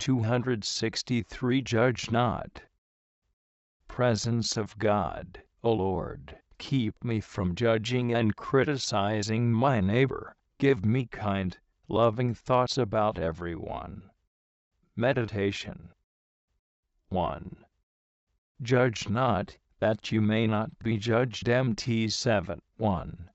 263. Judge not. Presence of God. O Lord, keep me from judging and criticizing my neighbor. Give me kind, loving thoughts about everyone. Meditation. 1. Judge not, that you may not be judged. Mt 7. 1.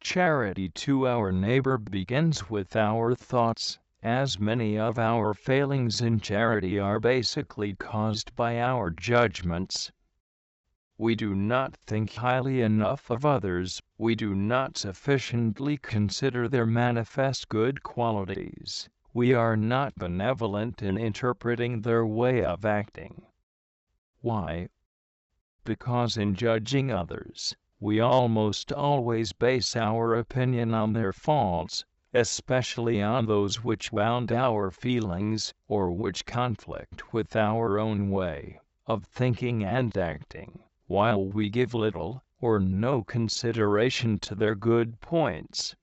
Charity to our neighbor begins with our thoughts, as many of our failings in charity are basically caused by our judgments. We do not think highly enough of others, we do not sufficiently consider their manifest good qualities, we are not benevolent in interpreting their way of acting. Why? Because in judging others, we almost always base our opinion on their faults, especially on those which wound our feelings, or which conflict with our own way of thinking and acting, while we give little or no consideration to their good points.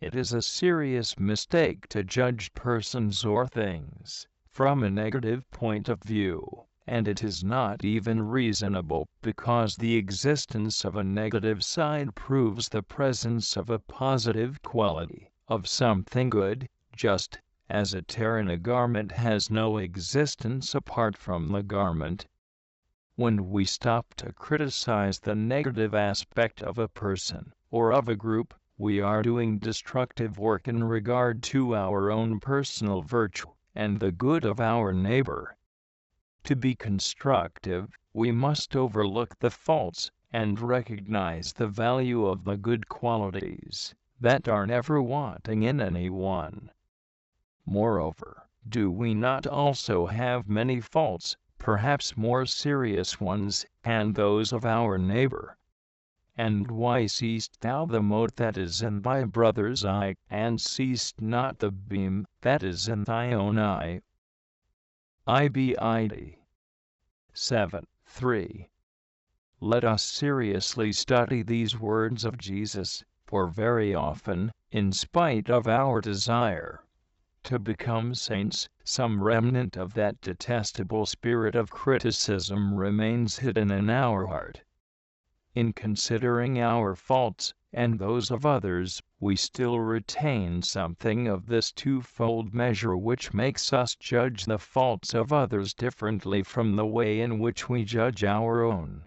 It is a serious mistake to judge persons or things from a negative point of view, and it is not even reasonable, because the existence of a negative side proves the presence of a positive quality, of something good, just as a tear in a garment has no existence apart from the garment. When we stop to criticize the negative aspect of a person or of a group, we are doing destructive work in regard to our own personal virtue and the good of our neighbor. To be constructive, we must overlook the faults and recognize the value of the good qualities that are never wanting in anyone. Moreover, do we not also have many faults, perhaps more serious ones, and those of our neighbor? And why seest thou the mote that is in thy brother's eye, and seest not the beam that is in thy own eye? Ibid. 7. 3. Let us seriously study these words of Jesus, for very often, in spite of our desire to become saints, some remnant of that detestable spirit of criticism remains hidden in our heart. In considering our faults and those of others, we still retain something of this twofold measure which makes us judge the faults of others differently from the way in which we judge our own.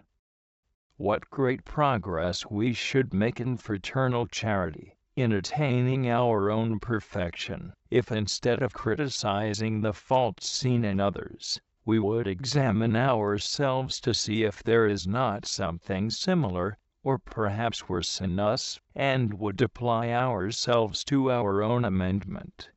What great progress we should make in fraternal charity, in attaining our own perfection, if instead of criticizing the faults seen in others, we would examine ourselves to see if there is not something similar, or perhaps worse in us, and would apply ourselves to our own amendment.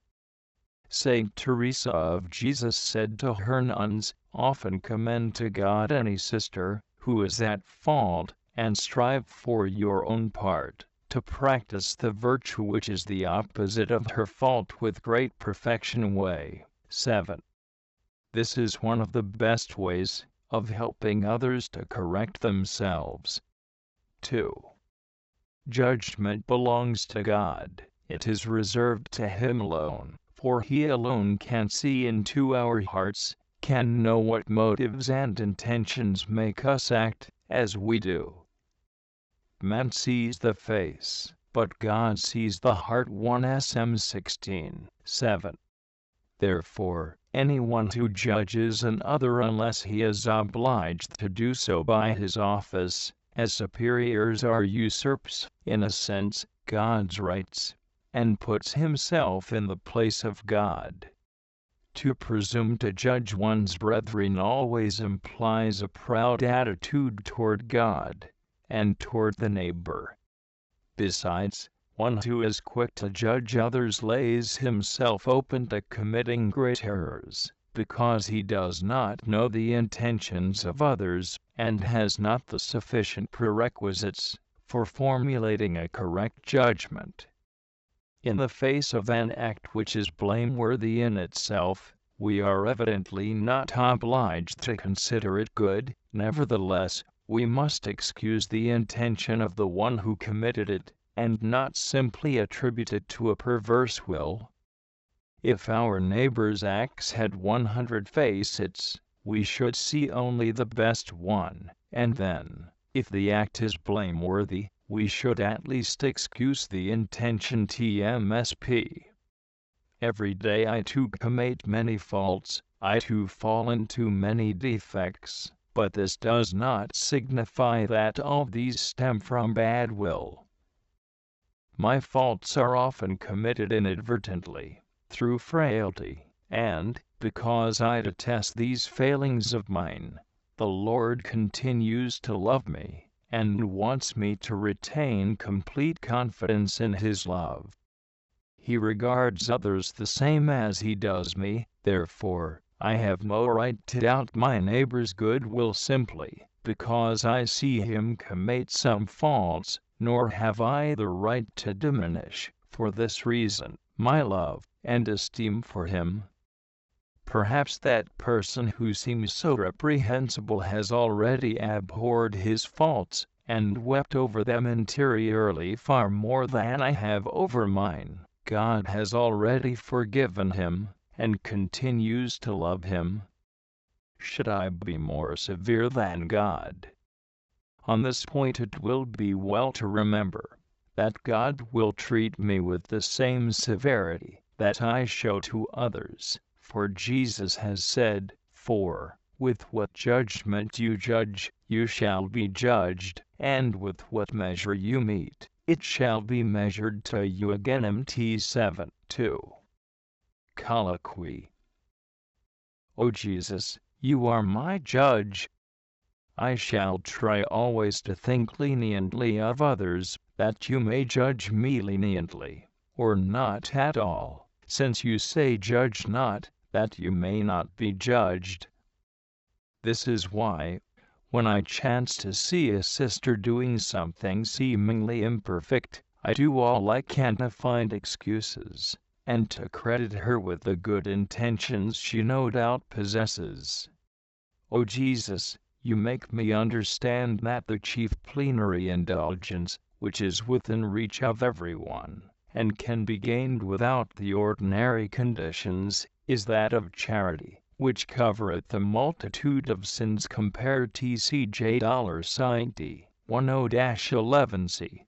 Saint Teresa of Jesus said to her nuns, "Often commend to God any sister who is at fault, and strive for your own part to practice the virtue which is the opposite of her fault with great perfection." Way 7. This is one of the best ways of helping others to correct themselves. 2. Judgment belongs to God. It is reserved to Him alone, for He alone can see into our hearts, can know what motives and intentions make us act as we do. Man sees the face, but God sees the heart. 1 Sam 16, 7. Therefore, anyone who judges another unless he is obliged to do so by his office, as superiors, or usurps, in a sense, God's rights, and puts himself in the place of God. To presume to judge one's brethren always implies a proud attitude toward God and toward the neighbor. Besides, one who is quick to judge others lays himself open to committing great errors, because he does not know the intentions of others, and has not the sufficient prerequisites for formulating a correct judgment. In the face of an act which is blameworthy in itself, we are evidently not obliged to consider it good. Nevertheless, we must excuse the intention of the one who committed it, and not simply attribute it to a perverse will. If our neighbor's acts had 100 facets, we should see only the best one, and then, if the act is blameworthy, we should at least excuse the intention TMSP. Every day I too commit many faults, I too fall into many defects, but this does not signify that all these stem from bad will. My faults are often committed inadvertently, through frailty, and, because I detest these failings of mine, the Lord continues to love me, and wants me to retain complete confidence in His love. He regards others the same as He does me, therefore, I have no right to doubt my neighbor's goodwill simply because I see him commit some faults, nor have I the right to diminish, for this reason, my love and esteem for him. Perhaps that person who seems so reprehensible has already abhorred his faults, and wept over them interiorly far more than I have over mine. God has already forgiven him, and continues to love him. Should I be more severe than God? On this point it will be well to remember that God will treat me with the same severity that I show to others, for Jesus has said, "For with what judgment you judge, you shall be judged, and with what measure you mete, it shall be measured to you again." Mt 7:2. Colloquy. O Jesus, you are my judge. I shall try always to think leniently of others, that you may judge me leniently, or not at all, since you say judge not, that you may not be judged. This is why, when I chance to see a sister doing something seemingly imperfect, I do all I can to find excuses, and to credit her with the good intentions she no doubt possesses. O Jesus, you make me understand that the chief plenary indulgence, which is within reach of everyone, and can be gained without the ordinary conditions, is that of charity, which covereth a multitude of sins. Compare TCJ $10 10-11c.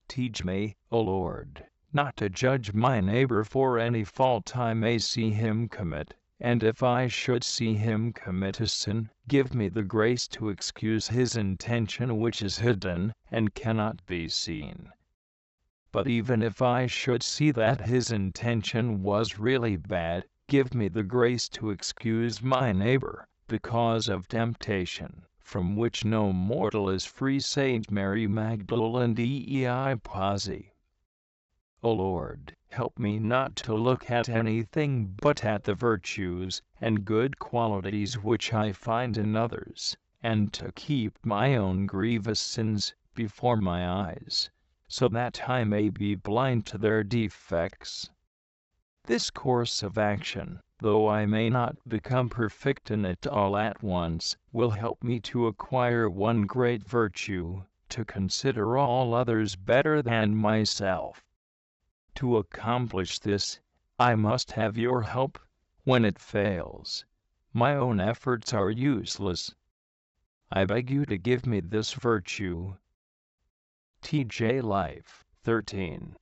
Teach me, O Lord, not to judge my neighbor for any fault I may see him commit, and if I should see him commit a sin, give me the grace to excuse his intention which is hidden, and cannot be seen. But even if I should see that his intention was really bad, give me the grace to excuse my neighbor, because of temptation, from which no mortal is free. Saint Mary Magdalene Dei Pazzi. O Lord, help me not to look at anything but at the virtues and good qualities which I find in others, and to keep my own grievous sins before my eyes, so that I may be blind to their defects. This course of action, though I may not become perfect in it all at once, will help me to acquire one great virtue, to consider all others better than myself. To accomplish this, I must have your help. When it fails, my own efforts are useless. I beg you to give me this virtue. T.J. Life, 13.